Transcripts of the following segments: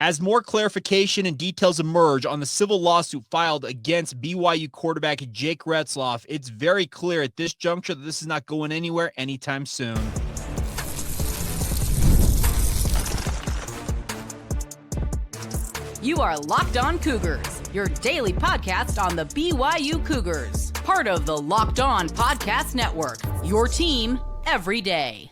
As more clarification and details emerge on the civil lawsuit filed against BYU quarterback Jake Retzlaff, it's very clear at this juncture that this is not going anywhere anytime soon. You are Locked On Cougars, your daily podcast on the BYU Cougars, part of the Locked On Podcast Network, your team every day.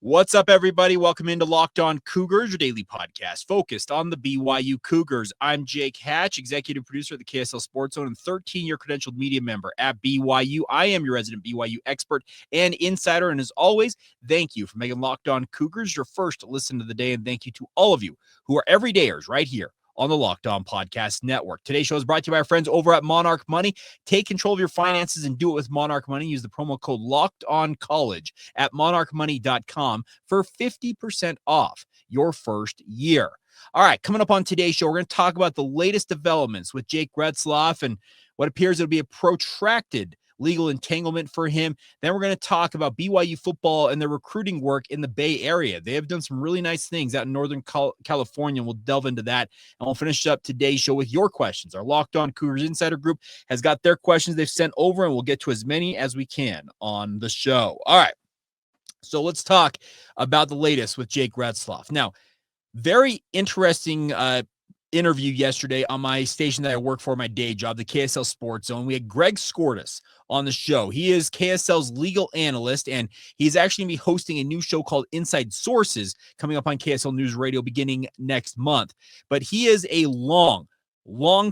What's up, everybody? Welcome into Locked On Cougars, your daily podcast focused on the BYU Cougars. I'm Jake Hatch, executive producer of the KSL Sports Zone and 13-year credentialed media member at BYU. I am your resident BYU expert and insider, and as always, thank you for making Locked On Cougars your first listen of the day, and thank you to all of you who are everydayers right here on the Locked On Podcast Network. Today's show is brought to you by our friends over at Monarch Money. Take control of your finances and do it with Monarch Money. Use the promo code LOCKEDONCollege at monarchmoney.com for 50% off your first year. All right, coming up on today's show, we're going to talk about the latest developments with Jake Retzlaff and what appears to be a protracted legal entanglement for him. Then we're going to talk about BYU football and their recruiting work in the Bay Area. They have done some really nice things out in Northern California, and we'll delve into that. And we'll finish up today's show with your questions. Our Locked On Cougars Insider Group has got their questions they've sent over, and we'll get to as many as we can on the show. All right, so let's talk about the latest with Jake Retzlaff. Now, very interesting interview yesterday on my station that I work for, my day job, the KSL Sports Zone. We had Greg Skordas on the show. He is KSL's legal analyst, and he's actually going to be hosting a new show called Inside Sources coming up on KSL Newsradio beginning next month. But he is a long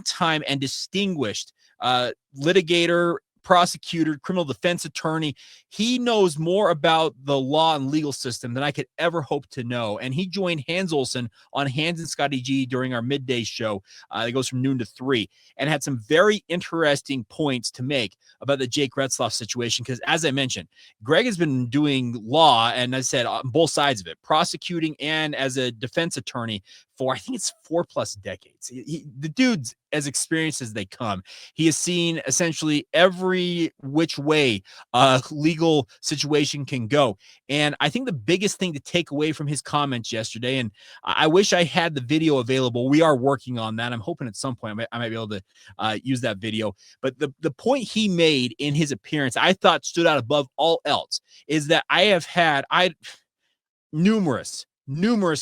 time and distinguished litigator, prosecutor, criminal defense attorney. He knows more about the law and legal system than I could ever hope to know. And he joined Hans Olsen on Hans and Scotty G during our midday show that goes from noon to 3 and had some very interesting points to make about the Jake Retzlaff situation. Because as I mentioned, Greg has been doing law, and I said on both sides of it, prosecuting and as a defense attorney for, I think it's 4+ decades. The dude's as experienced as they come. He has seen essentially every which way a legal situation can go. And I think the biggest thing to take away from his comments yesterday, and I wish I had the video available. We are working on that. I'm hoping at some point I might be able to use that video. But the point he made in his appearance, I thought stood out above all else, is that I have had numerous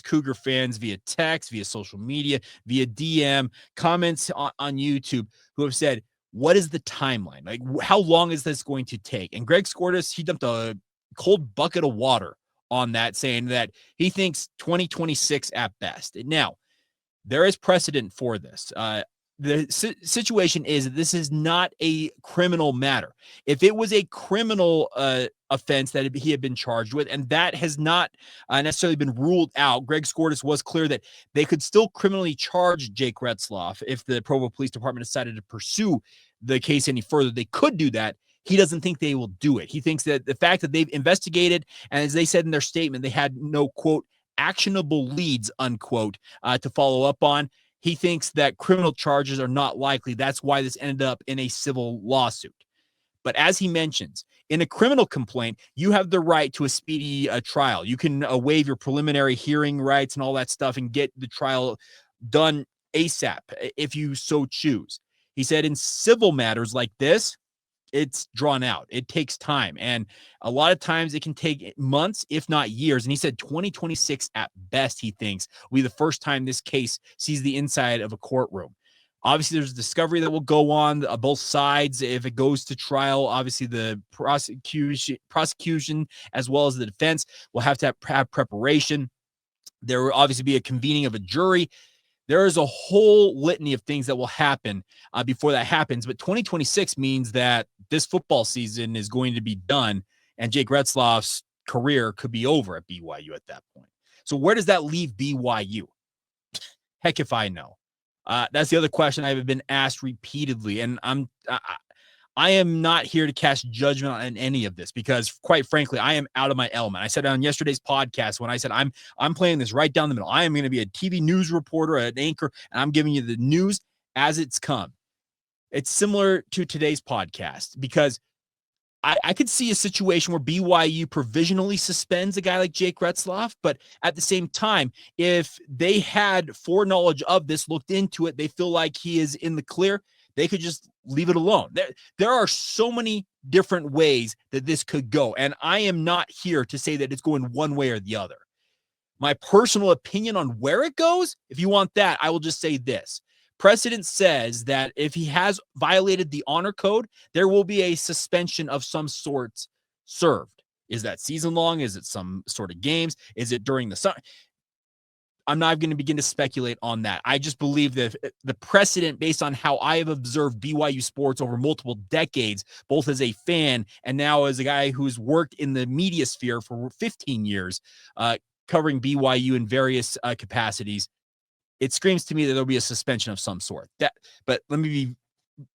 Cougar fans via text, via social media, via DM, comments on YouTube who have said, what is the timeline? Like, how long is this going to take? And Greg Skordas, he dumped a cold bucket of water on that, saying that he thinks 2026 at best. Now, there is precedent for this. The situation is this is not a criminal matter. If it was a criminal offense that he had been charged with, and that has not necessarily been ruled out, Greg Skordas was clear that they could still criminally charge Jake Retzlaff if the Provo Police Department decided to pursue the case any further. They could do that. He doesn't think they will do it. He thinks that the fact that they've investigated, and as they said in their statement, they had no, quote, actionable leads, unquote, to follow up on. He thinks that criminal charges are not likely. That's why this ended up in a civil lawsuit. But as he mentions, in a criminal complaint, you have the right to a speedy trial. You can waive your preliminary hearing rights and all that stuff and get the trial done ASAP if you so choose. He said in civil matters like this, it's drawn out. It takes time. And a lot of times it can take months, if not years. And he said 2026 at best, he thinks, will be the first time this case sees the inside of a courtroom. Obviously, there's discovery that will go on both sides. If it goes to trial, obviously the prosecution as well as the defense will have to have preparation. There will obviously be a convening of a jury. There is a whole litany of things that will happen before that happens. But 2026 means that this football season is going to be done, and Jake Retzlaff's career could be over at BYU at that point. So where does that leave BYU? Heck if I know. That's the other question I've been asked repeatedly, and I am not here to cast judgment on any of this because, quite frankly, I am out of my element. I said on yesterday's podcast when I said I'm playing this right down the middle. I am going to be a TV news reporter, an anchor, and I'm giving you the news as it's come. It's similar to today's podcast because I could see a situation where BYU provisionally suspends a guy like Jake Retzlaff, but at the same time, if they had foreknowledge of this, looked into it, they feel like he is in the clear, they could just leave it alone. There are so many different ways that this could go, and I am not here to say that it's going one way or the other. My personal opinion on where it goes, if you want that, I will just say this. Precedent says that if he has violated the honor code, there will be a suspension of some sort served. Is that season long? Is it some sort of games? Is it during the summer? I'm not going to begin to speculate on that. I just believe that the precedent, based on how I have observed BYU sports over multiple decades, both as a fan and now as a guy who's worked in the media sphere for 15 years, covering BYU in various capacities, it screams to me that there'll be a suspension of some sort. But let me be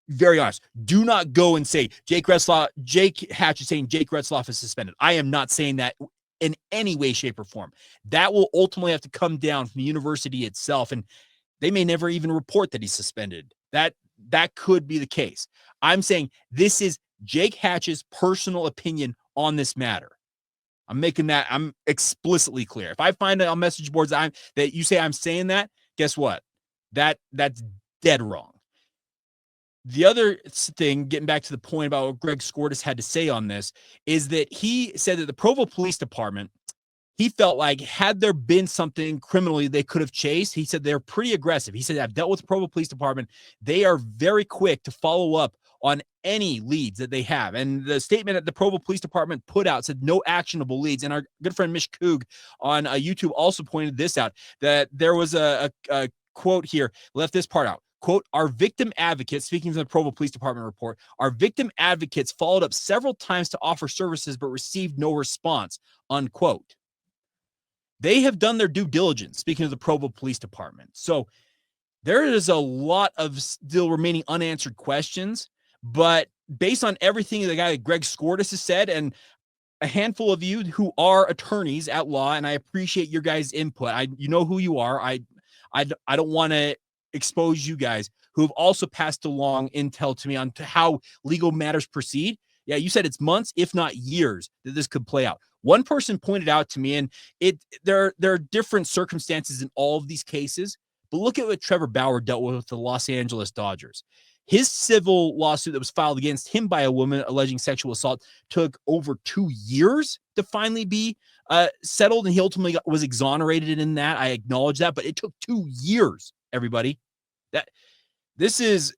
very honest. Do not go and say Jake Hatch is saying Jake Retzlaff is suspended. I am not saying that in any way, shape, or form. That will ultimately have to come down from the university itself, and they may never even report that he's suspended. That could be the case. I'm saying this is Jake Hatch's personal opinion on this matter. I'm explicitly clear. If I find it on message boards that you say I'm saying that, guess what? That's dead wrong. The other thing, getting back to the point about what Greg Skordas had to say on this, is that he said that the Provo Police Department, he felt like had there been something criminally they could have chased, he said they're pretty aggressive. He said, I've dealt with the Provo Police Department. They are very quick to follow up on any leads that they have. And the statement that the Provo Police Department put out said no actionable leads. And our good friend Mish Coug on YouTube also pointed this out, that there was a quote here, left this part out. Quote, our victim advocates, speaking from the Provo Police Department report, our victim advocates followed up several times to offer services but received no response, unquote. They have done their due diligence, speaking of the Provo Police Department. So there is a lot of still remaining unanswered questions, but based on everything the guy like Greg Skordas has said, and a handful of you who are attorneys at law, and I appreciate your guys' input. You know who you are. I don't want to expose you guys who have also passed along intel to me on how legal matters proceed. Yeah, you said it's months, if not years, that this could play out. One person pointed out to me, and there are different circumstances in all of these cases, but look at what Trevor Bauer dealt with the Los Angeles Dodgers. His civil lawsuit that was filed against him by a woman alleging sexual assault took over 2 years to finally be settled, and he ultimately was exonerated in that. I acknowledge that, but it took 2 years, everybody. This is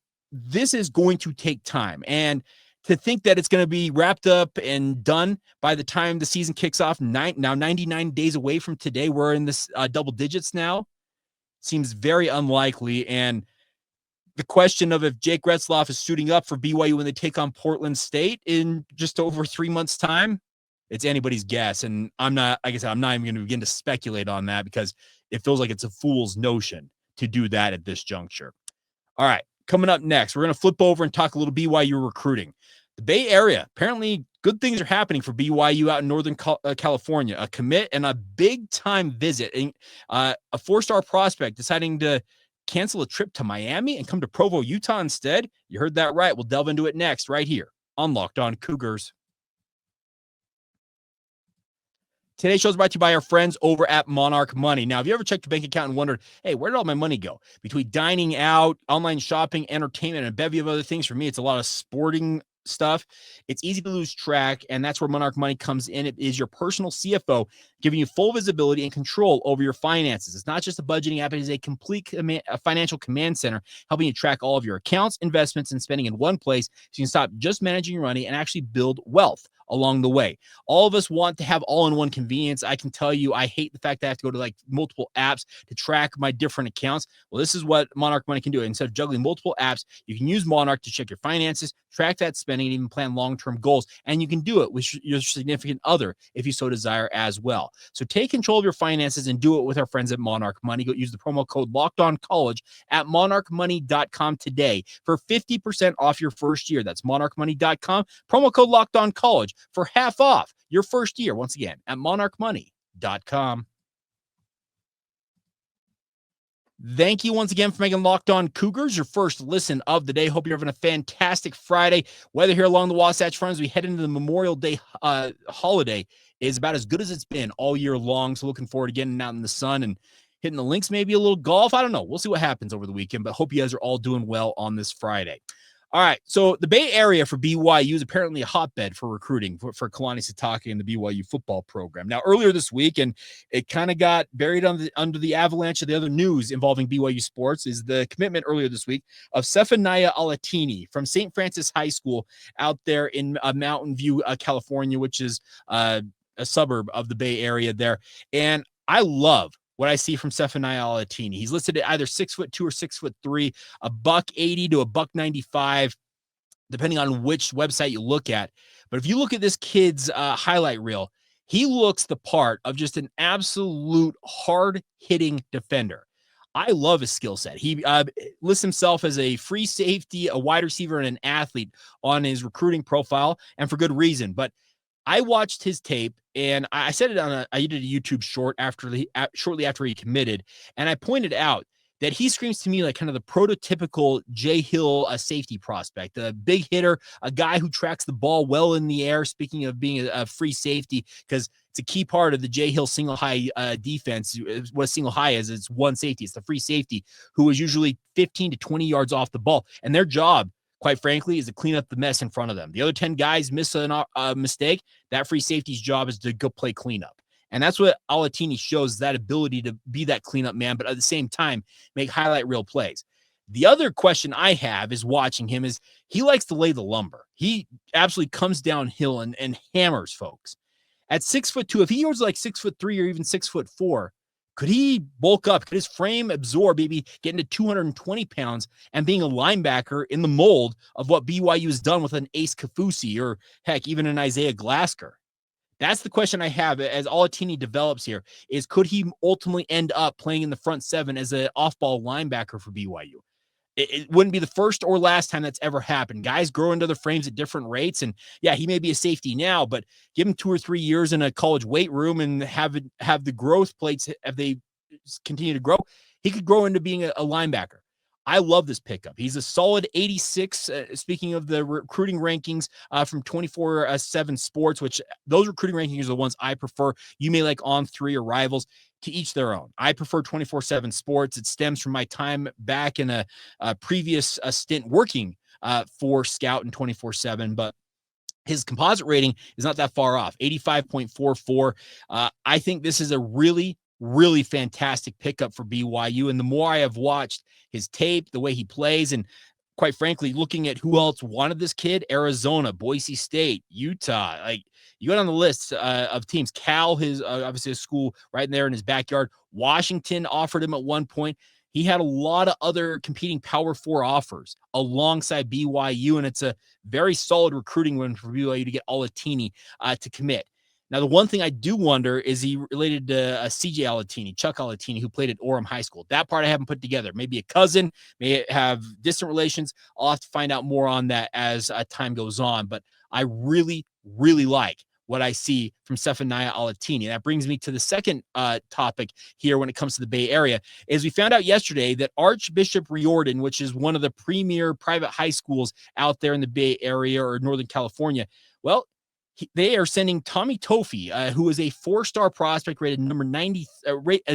going to take time, and to think that it's going to be wrapped up and done by the time the season kicks off, now 99 days away from today, we're in this double digits now, seems very unlikely. And the question of if Jake Retzlaff is suiting up for BYU when they take on Portland State in just over 3 months' time, it's anybody's guess. And I'm not, like I said, I'm not even going to begin to speculate on that because it feels like it's a fool's notion to do that at this juncture. All right, coming up next, we're going to flip over and talk a little BYU recruiting. The Bay Area, apparently good things are happening for BYU out in Northern California. A commit and a big-time visit. A four-star prospect deciding to cancel a trip to Miami and come to Provo, Utah instead. You heard that right. We'll delve into it next right here on Locked On Cougars. Today's show is brought to you by our friends over at Monarch Money. Now, have you ever checked your bank account and wondered, hey, where did all my money go? Between dining out, online shopping, entertainment, and a bevy of other things, for me, it's a lot of sporting stuff. It's easy to lose track, and that's where Monarch Money comes in. It is your personal CFO, giving you full visibility and control over your finances. It's not just a budgeting app. It is a complete financial command center, helping you track all of your accounts, investments, and spending in one place so you can stop just managing your money and actually build wealth along the way. All of us want to have all-in-one convenience. I can tell you, I hate the fact that I have to go to like multiple apps to track my different accounts. Well, this is what Monarch Money can do. Instead of juggling multiple apps, you can use Monarch to check your finances, track that spending, and even plan long-term goals. And you can do it with your significant other if you so desire as well. So take control of your finances and do it with our friends at Monarch Money. Go use the promo code LOCKEDONCollege at monarchmoney.com today for 50% off your first year. That's monarchmoney.com. Promo code LOCKEDONCollege for half off your first year. Once again, at monarchmoney.com. Thank you once again for making Locked On Cougars your first listen of the day. Hope you're having a fantastic Friday. Weather here along the Wasatch Front as we head into the Memorial Day holiday is about as good as it's been all year long. So looking forward to getting out in the sun and hitting the links, maybe a little golf. I don't know. We'll see what happens over the weekend, but hope you guys are all doing well on this Friday. All right, so the Bay Area for BYU is apparently a hotbed for recruiting for Kalani Sitake and the BYU football program. Now, earlier this week, and it kind of got buried under the avalanche of the other news involving BYU sports, is the commitment earlier this week of Zephaniah Alatini from St. Francis High School out there in Mountain View, California, which is a suburb of the Bay Area there. And I love what I see from Zephaniah Alatini. He's listed at either 6'2" or 6'3", $180 to $195, depending on which website you look at. But if you look at this kid's highlight reel, he looks the part of just an absolute hard-hitting defender. I love his skill set. He lists himself as a free safety, a wide receiver, and an athlete on his recruiting profile, and for good reason. But I watched his tape, and I said it I did a YouTube short shortly after he committed, and I pointed out that he screams to me like kind of the prototypical Jay Hill safety prospect, a big hitter, a guy who tracks the ball well in the air. Speaking of being a free safety, because it's a key part of the Jay Hill single high defense. What a single high is, it's one safety. It's the free safety who is usually 15 to 20 yards off the ball, and their job, quite frankly, is to clean up the mess in front of them. The other 10 guys miss a mistake. That free safety's job is to go play cleanup. And that's what Alatini shows, that ability to be that cleanup man, but at the same time, make highlight reel plays. The other question I have is watching him is he likes to lay the lumber. He absolutely comes downhill and hammers folks. At 6'2", if he was like 6'3" or even 6'4", could he bulk up? Could his frame absorb, maybe getting to 220 pounds and being a linebacker in the mold of what BYU has done with an Ace Kafusi or, heck, even an Isaiah Glasker? That's the question I have as Alatini develops here, is could he ultimately end up playing in the front seven as an off-ball linebacker for BYU? It wouldn't be the first or last time that's ever happened. Guys grow into their frames at different rates. And yeah, he may be a safety now, but give him 2 or 3 years in a college weight room and have the growth plates, if they continue to grow, he could grow into being a linebacker. I love this pickup. He's a solid 86. Speaking of the recruiting rankings from 24/7 Sports, which those recruiting rankings are the ones I prefer. You may like On3 or Rivals. To each their own. I prefer 24/7 Sports. It stems from my time back in a previous stint working for Scout and 24/7, but his composite rating is not that far off, 85.44. I think this is a really, really fantastic pickup for BYU. And the more I have watched his tape, the way he plays, and quite frankly, looking at who else wanted this kid, Arizona, Boise State, Utah, like you go down the list of teams. Cal, his obviously a school right there in his backyard. Washington offered him at one point. He had a lot of other competing Power 4 offers alongside BYU, and it's a very solid recruiting win for BYU to get Alatini to commit. Now, the one thing I do wonder is he related to CJ Alatini, Chuck Alatini, who played at Orem High School. That part I haven't put together. Maybe a cousin, may have distant relations. I'll have to find out more on that as time goes on. But I really, really like what I see from Zephaniah Alatini. That brings me to the second topic here when it comes to the Bay Area, is we found out yesterday that Archbishop Riordan, which is one of the premier private high schools out there in the Bay Area or Northern California, well, they are sending Tommy Tofi, who is a 4-star prospect rated number 90,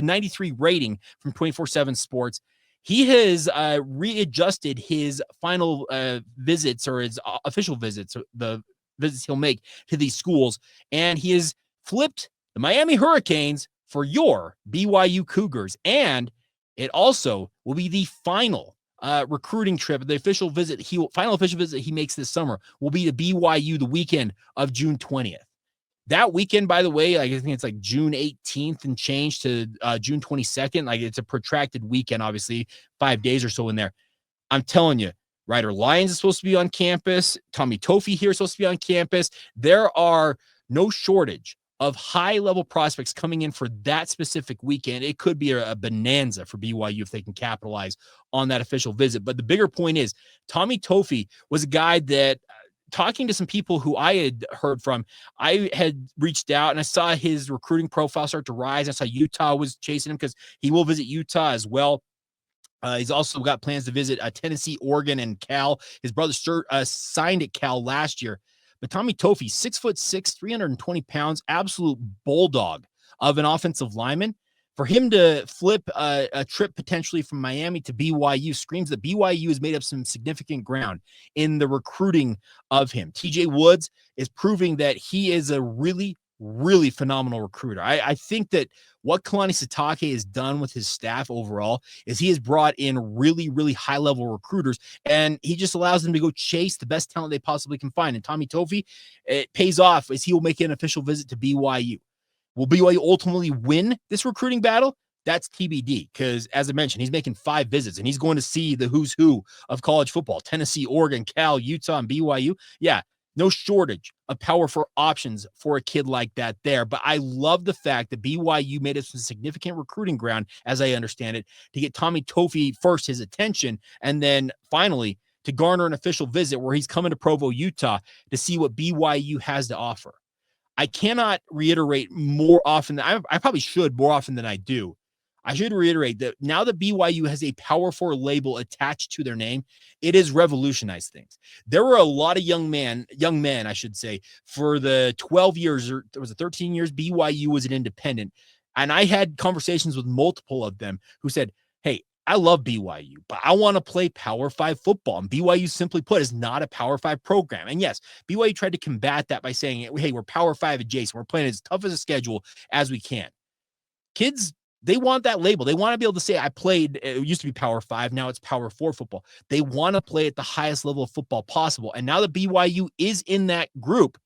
93 rating from 24/7 Sports. He has readjusted his final visits, or his official visits, the visits he'll make to these schools, and he has flipped the Miami Hurricanes for your BYU Cougars. And it also will be the final recruiting trip. The final official visit he makes this summer will be to BYU the weekend of June 20th. That weekend, by the way, I think it's like June 18th and change to June 22nd. Like, it's a protracted weekend, obviously 5 days or so in there. I'm telling you, Ryder Lyons is supposed to be on campus. Tommy Tofi here is supposed to be on campus. There are no shortage of high-level prospects coming in for that specific weekend. It could be a bonanza for BYU if they can capitalize on that official visit. But the bigger point is, Tommy Tofi was a guy that, talking to some people who I had heard from, I had reached out and I saw his recruiting profile start to rise. I saw Utah was chasing him because he will visit Utah as well. He's also got plans to visit Tennessee, Oregon, and Cal. His brother signed at Cal last year. But Tommy Toffee, 6'6", 320 pounds, absolute bulldog of an offensive lineman. For him to flip a trip potentially from Miami to BYU screams that BYU has made up some significant ground in the recruiting of him. TJ Woods is proving that he is a really, really phenomenal recruiter. I think that what Kalani Sitake has done with his staff overall is he has brought in really, really high-level recruiters, and he just allows them to go chase the best talent they possibly can find. And Tommy Toffee, it pays off as he will make an official visit to BYU. Will BYU ultimately win this recruiting battle? That's TBD, because as I mentioned, he's making 5 visits, and he's going to see the who's who of college football: Tennessee, Oregon, Cal, Utah, and BYU. Yeah, no shortage of power for options for a kid like that there. But I love the fact that BYU made it some significant recruiting ground, as I understand it, to get Tommy Toffee first, his attention, and then finally to garner an official visit where he's coming to Provo, Utah to see what BYU has to offer. I cannot reiterate more often than I probably should more often than I do. I should reiterate that now that BYU has a Power 4 label attached to their name, it has revolutionized things. There were a lot of young men, I should say, for the 12 years, or there was 13 years, BYU was an independent. And I had conversations with multiple of them who said, hey, I love BYU, but I want to play Power 5 football. And BYU, simply put, is not a Power 5 program. And yes, BYU tried to combat that by saying, hey, we're Power 5 adjacent. We're playing as tough as a schedule as we can. Kids, they want that label. They want to be able to say, I played, it used to be Power 5, now it's Power 4 football. They want to play at the highest level of football possible. And now that BYU is in that group,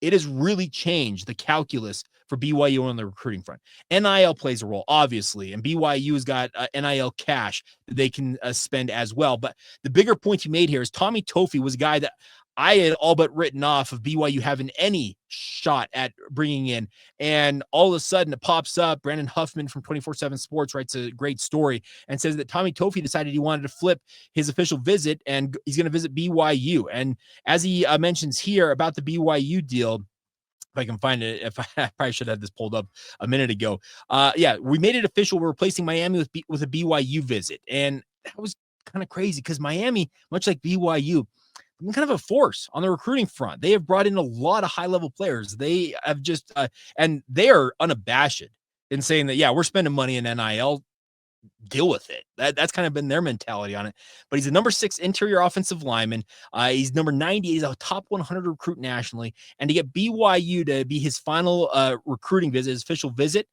it has really changed the calculus for BYU on the recruiting front. NIL plays a role, obviously, and BYU has got NIL cash that they can spend as well. But the bigger point you made here is Tommy Toffee was a guy that I had all but written off of BYU having any shot at bringing in. And all of a sudden it pops up. Brandon Huffman from 24/7 Sports writes a great story and says that Tommy Toffee decided he wanted to flip his official visit and he's going to visit BYU. And as he mentions here about the BYU deal, if I can find it, I probably should have this pulled up a minute ago. Yeah, we made it official. We're replacing Miami with a BYU visit. And that was kind of crazy because Miami, much like BYU, kind of a force on the recruiting front. They have brought in a lot of high-level players. They have just, and they are unabashed in saying that, yeah, we're spending money in NIL, deal with it. That's kind of been their mentality on it. But he's a number 6 interior offensive lineman. He's number 90. He's a top 100 recruit nationally. And to get BYU to be his final recruiting visit, his official visit,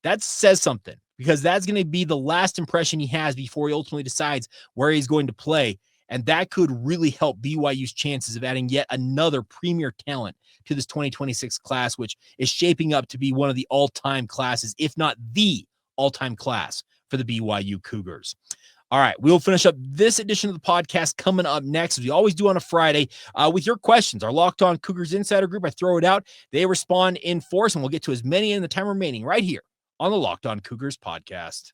that says something, because that's going to be the last impression he has before he ultimately decides where he's going to play. And that could really help BYU's chances of adding yet another premier talent to this 2026 class, which is shaping up to be one of the all-time classes, if not the all-time class for the BYU Cougars. All right, we'll finish up this edition of the podcast coming up next, as we always do on a Friday, with your questions. Our Locked On Cougars Insider Group, I throw it out. They respond in force, and we'll get to as many in the time remaining right here on the Locked On Cougars podcast.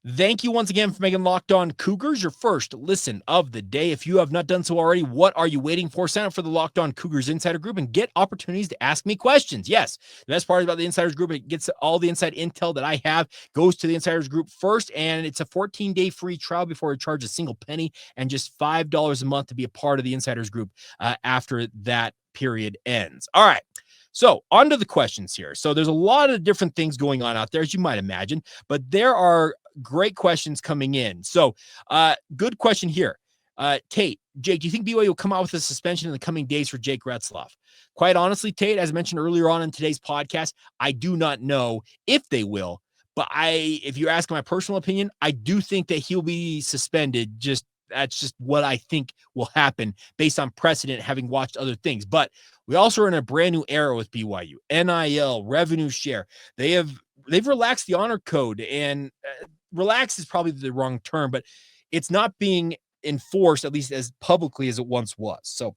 Thank you once again for making Locked On Cougars your first listen of the day. If you have not done so already, what are you waiting for? Sign up for the Locked On Cougars Insider Group and get opportunities to ask me questions. Yes, the best part about the Insiders Group, it gets all the inside intel that I have, goes to the Insiders Group first, and it's a 14-day free trial before it charges a single penny, and just $5 a month to be a part of the Insiders Group after that period ends. All right. So on to the questions here. So there's a lot of different things going on out there, as you might imagine, but there are great questions coming in. So good question here. Tate, Jake, do you think BYU will come out with a suspension in the coming days for Jake Retzlaff? Quite honestly, Tate, as I mentioned earlier on in today's podcast, I do not know if they will, but if you ask my personal opinion, I do think that he'll be suspended. That's just what I think will happen based on precedent, having watched other things. But we also are in a brand new era with BYU. NIL, revenue share. They've relaxed the honor code, and relaxed is probably the wrong term, but it's not being enforced, at least as publicly as it once was. So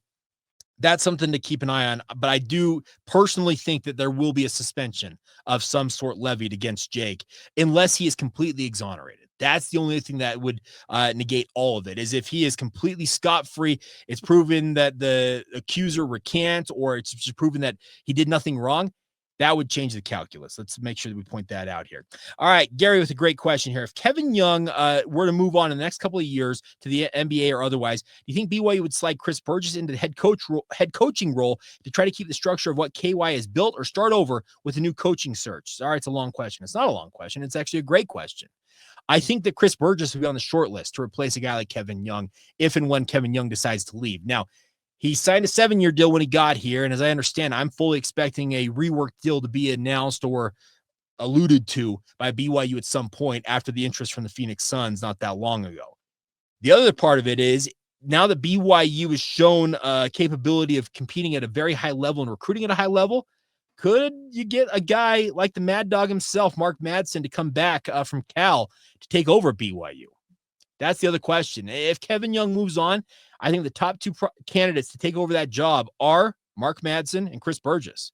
that's something to keep an eye on. But I do personally think that there will be a suspension of some sort levied against Jake, unless he is completely exonerated. That's the only thing that would negate all of it, is if he is completely scot-free, it's proven that the accuser recants, or it's just proven that he did nothing wrong. That would change the calculus. Let's make sure that we point that out here. All right, Gary with a great question here. If Kevin Young were to move on in the next couple of years to the NBA or otherwise, do you think BYU would slide Chris Burgess into the head coaching role to try to keep the structure of what KY has built, or start over with a new coaching search? Sorry, it's a long question. It's not a long question. It's actually a great question. I think that Chris Burgess would be on the short list to replace a guy like Kevin Young if and when Kevin Young decides to leave. Now, he signed a 7-year deal when he got here, and as I understand, I'm fully expecting a reworked deal to be announced or alluded to by BYU at some point after the interest from the Phoenix Suns not that long ago. The other part of it is, now that BYU has shown capability of competing at a very high level and recruiting at a high level, could you get a guy like the Mad Dog himself, Mark Madsen, to come back from Cal to take over BYU? That's the other question. If Kevin Young moves on, I think the top two candidates to take over that job are Mark Madsen and Chris Burgess.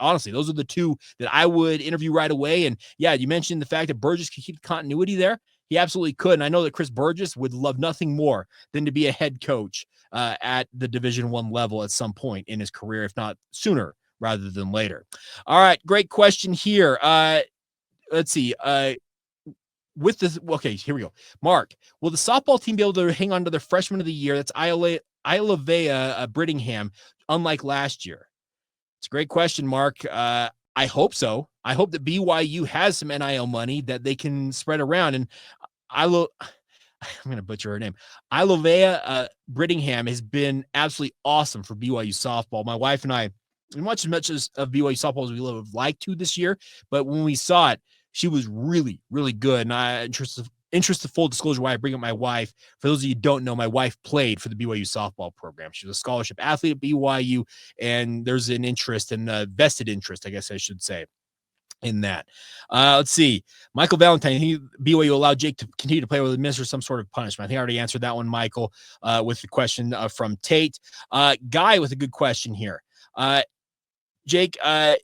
Honestly, those are the two that I would interview right away. And yeah, you mentioned the fact that Burgess could keep continuity there. He absolutely could. And I know that Chris Burgess would love nothing more than to be a head coach at the Division I level at some point in his career, if not sooner rather than later. All right, great question here. Let's see. With this, okay, here we go. Mark, will the softball team be able to hang on to their freshman of the year? That's Ilavea Brittingham, unlike last year. It's a great question, Mark. I hope so. I hope that BYU has some NIL money that they can spread around. And I'm going to butcher her name. Ilavea Brittingham has been absolutely awesome for BYU softball. My wife and I, as much as of BYU softball as we would have liked to this year, but when we saw it, she was really, really good. And interest of full disclosure, why I bring up my wife. For those of you who don't know, my wife played for the BYU softball program. She was a scholarship athlete at BYU, and there's an interest and a vested interest, I guess I should say, in that. Let's see. Michael Valentine, BYU allowed Jake to continue to play with administer some sort of punishment. I think I already answered that one, Michael, with the question from Tate. Guy with a good question here. Jake, Guy,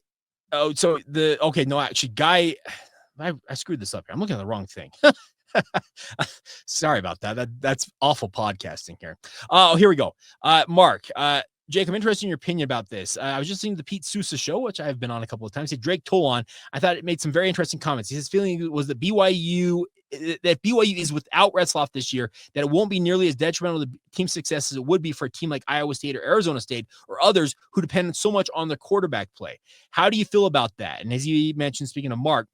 I screwed this up here. I'm looking at the wrong thing. Sorry about that. That's awful podcasting here. Oh, here we go. Mark, Jake, I'm interested in your opinion about this. I was just listening to the Pete Sousa show, which I've been on a couple of times. He said Drake Tolan. I thought it made some very interesting comments. His feeling was that BYU is without Retzlaff this year, that it won't be nearly as detrimental to team success as it would be for a team like Iowa State or Arizona State or others who depend so much on their quarterback play. How do you feel about that? And as you mentioned, speaking of Mark,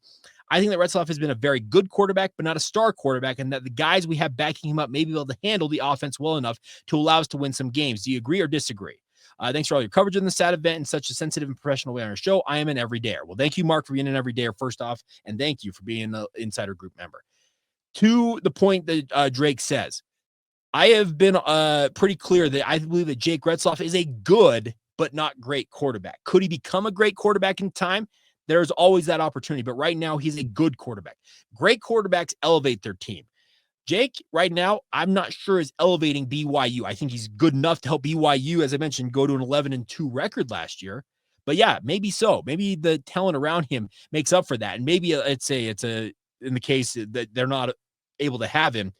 I think that Retzlaff has been a very good quarterback, but not a star quarterback, and that the guys we have backing him up may be able to handle the offense well enough to allow us to win some games. Do you agree or disagree? Thanks for all your coverage in the SAT event in such a sensitive and professional way on our show. I am an everydayer. Well, thank you, Mark, for being an everydayer, first off, and thank you for being an insider group member. To the point that Drake says, I have been pretty clear that I believe that Jake Retzlaff is a good but not great quarterback. Could he become a great quarterback in time? There's always that opportunity, but right now he's a good quarterback. Great quarterbacks elevate their team. Jake, right now, I'm not sure is elevating BYU. I think he's good enough to help BYU, as I mentioned, go to an 11-2 record last year. But yeah, maybe so. Maybe the talent around him makes up for that. And maybe in the case that they're not able to have him,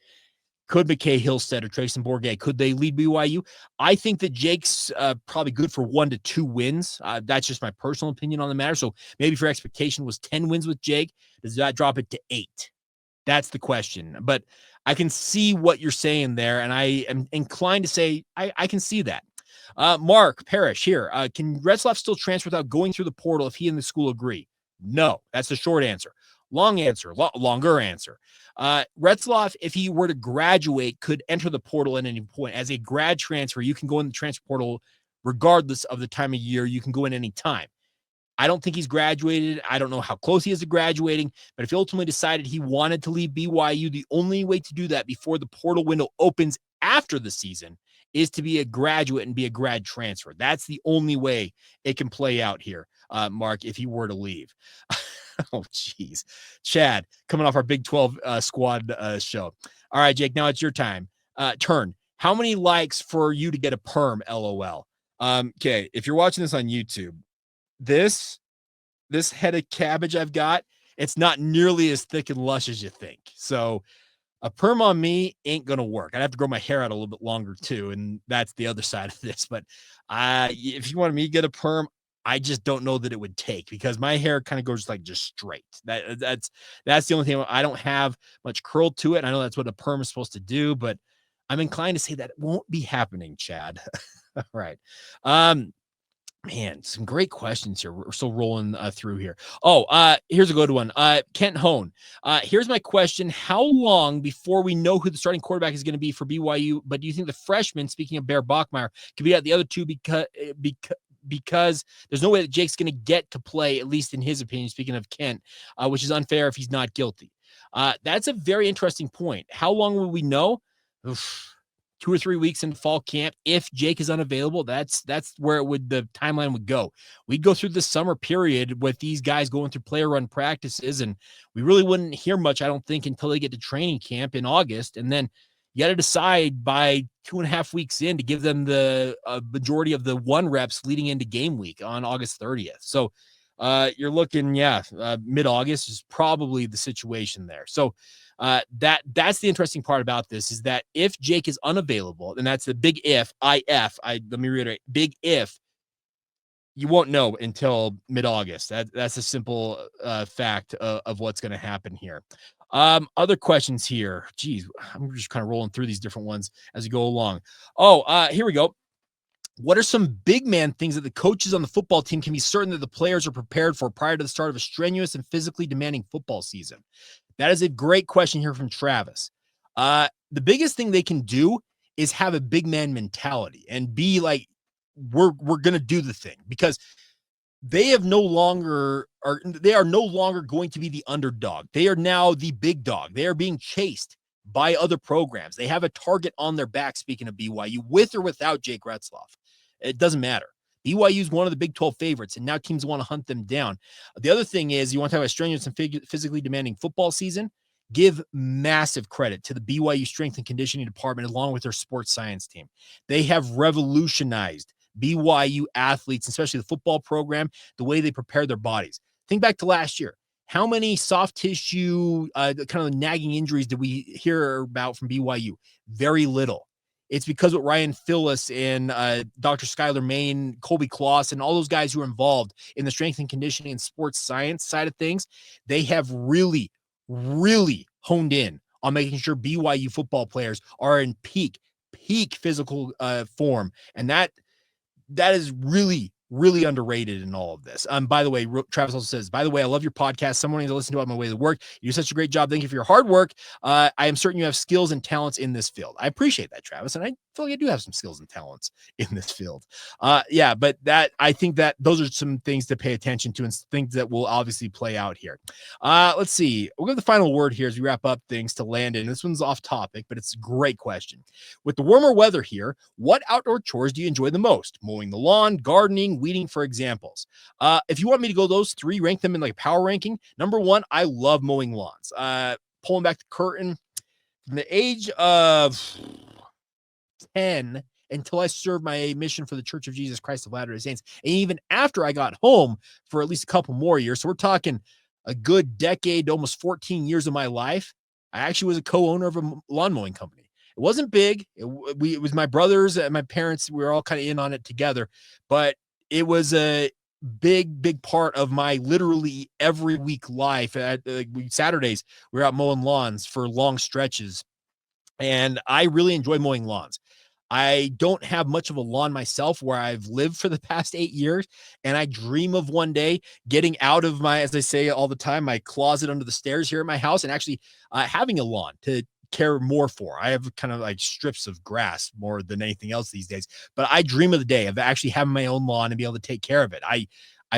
could McKay Hillstead or Trayson Bourget, could they lead BYU? I think that Jake's probably good for 1 to 2 wins. That's just my personal opinion on the matter. So maybe if your expectation was 10 wins with Jake, does that drop it to 8? That's the question. But I can see what you're saying there, and I am inclined to say I can see that. Mark Parrish here. Can Retzlaff still transfer without going through the portal if he and the school agree? No. That's the short answer. Longer answer. Retzlaff, if he were to graduate, could enter the portal at any point. As a grad transfer, you can go in the transfer portal regardless of the time of year. You can go in any time. I don't think he's graduated. I don't know how close he is to graduating, but if he ultimately decided he wanted to leave BYU, the only way to do that before the portal window opens after the season is to be a graduate and be a grad transfer. That's the only way it can play out here, Mark, if he were to leave. Oh, geez. Chad, coming off our Big 12 squad show. All right, Jake, now it's your turn. How many likes for you to get a perm, LOL? Okay, if you're watching this on YouTube, this head of cabbage I've got, it's not nearly as thick and lush as you think. So a perm on me ain't going to work. I'd have to grow my hair out a little bit longer too, and that's the other side of this. But if you wanted me to get a perm, I just don't know that it would take, because my hair kind of goes like just straight. That's the only thing. I don't have much curl to it. And I know that's what a perm is supposed to do, but I'm inclined to say that it won't be happening, Chad. All right. Man, some great questions here. We're still rolling through here. Here's a good one. Kent Hone. Here's my question. How long before we know who the starting quarterback is going to be for BYU? But do you think the freshman, speaking of Bear Bachmeyer, could be at the other two because there's no way that Jake's going to get to play, at least in his opinion, speaking of Kent, which is unfair if he's not guilty. That's a very interesting point. How long will we know? Oof. 2 or 3 weeks in fall camp. If Jake is unavailable, that's where the timeline would go. We'd go through the summer period with these guys going through player run practices, and we really wouldn't hear much, I don't think, until they get to training camp in August. And then you got to decide by 2.5 weeks in to give them the majority of the 1 reps leading into game week on August 30th. So you're looking, mid-August is probably the situation there. So that's the interesting part about this, is that if Jake is unavailable, and that's the big if, let me reiterate, big if, you won't know until mid-August. That's a simple fact of what's going to happen here. Other questions here. Geez, I'm just kind of rolling through these different ones as we go along. Here we go. What are some big man things that the coaches on the football team can be certain that the players are prepared for prior to the start of a strenuous and physically demanding football season? That is a great question here from Travis. The biggest thing they can do is have a big man mentality and be like, we're going to do the thing, because they are no longer going to be the underdog. They are now the big dog. They are being chased by other programs. They have a target on their back, speaking of BYU, with or without Jake Retzlaff. It doesn't matter. BYU is one of the Big 12 favorites, and now teams want to hunt them down. The other thing is, you want to have a strenuous and physically demanding football season, give massive credit to the BYU strength and conditioning department along with their sports science team. They have revolutionized BYU athletes, especially the football program, the way they prepare their bodies. Think back to last year. How many soft tissue, kind of nagging injuries did we hear about from BYU? Very little. It's because what Ryan Phillips and Dr. Skylar Main, Colby Kloss, and all those guys who are involved in the strength and conditioning and sports science side of things, they have really, really honed in on making sure BYU football players are in peak physical form. And that is really, really underrated in all of this. By the way, Travis also says, by the way, I love your podcast. Someone needs to listen to it on my way to work. You do such a great job. Thank you for your hard work. I am certain you have skills and talents in this field. I appreciate that, Travis. And I feel like I do have some skills and talents in this field. But I think that those are some things to pay attention to and things that will obviously play out here. Let's see. We'll give the final word here as we wrap up things to Landon. This one's off topic, but it's a great question. With the warmer weather here, what outdoor chores do you enjoy the most? Mowing the lawn, gardening, weeding, for examples. If you want me to go those 3, rank them in like power ranking. Number 1, I love mowing lawns. Pulling back the curtain, from the age of 10 until I served my mission for the Church of Jesus Christ of Latter-day Saints, and even after I got home for at least a couple more years. So we're talking a good decade, almost 14 years of my life. I actually was a co-owner of a lawn mowing company. It wasn't big. It was my brothers and my parents. We were all kind of in on it together, but it was a big part of my literally every week life. At Saturdays, we were out mowing lawns for long stretches, and I really enjoy mowing lawns. I don't have much of a lawn myself where I've lived for the past 8 years, and I dream of one day getting out of my, as I say all the time, my closet under the stairs here at my house and actually having a lawn to care more for. I have kind of like strips of grass more than anything else these days, but I dream of the day of actually having my own lawn and be able to take care of it. I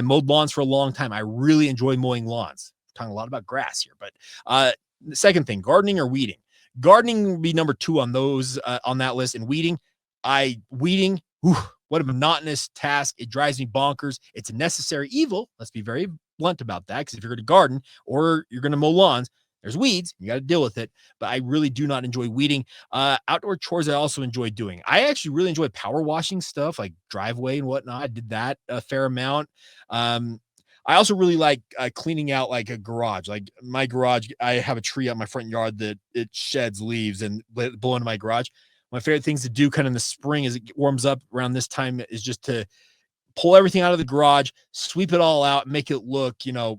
mowed lawns for a long time. I really enjoy mowing lawns. We're talking a lot about grass here, but the second thing, gardening or weeding. Gardening would be number 2 on those on that list, and weeding. What a monotonous task. It drives me bonkers. It's a necessary evil. Let's be very blunt about that, because if you're going to garden or you're going to mow lawns, there's weeds. You got to deal with it. But I really do not enjoy weeding. Outdoor chores I also enjoy doing. I actually really enjoy power washing stuff like driveway and whatnot. I did that a fair amount. I also really like cleaning out like a garage. Like my garage, I have a tree out my front yard that it sheds leaves and blow into my garage. My favorite things to do kind of in the spring as it warms up around this time is just to pull everything out of the garage, sweep it all out, make it look,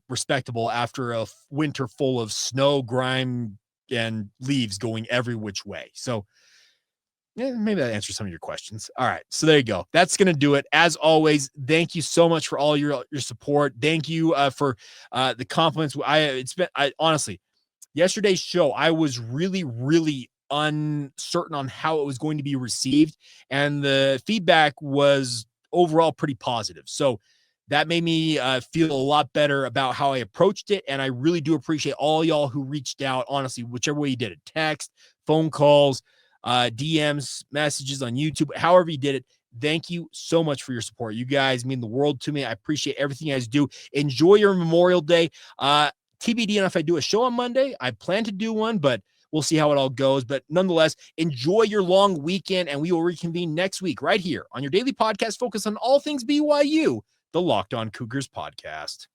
respectable after a winter full of snow, grime, and leaves going every which way. So maybe that answers some of your questions. All right. So there you go. That's going to do it. As always, thank you so much for all your support. Thank you for the compliments. Honestly, yesterday's show, I was really, really uncertain on how it was going to be received. And the feedback was overall pretty positive. So that made me feel a lot better about how I approached it. And I really do appreciate all y'all who reached out, honestly, whichever way you did it, text, phone calls, DMs, messages on YouTube, however you did it. Thank you so much for your support. You guys mean the world to me. I appreciate everything you guys do. Enjoy your Memorial Day. TBD on if I do a show on Monday. I plan to do one, but we'll see how it all goes. But nonetheless, enjoy your long weekend, and we will reconvene next week right here on your daily podcast focused on all things BYU, the Locked On Cougars podcast.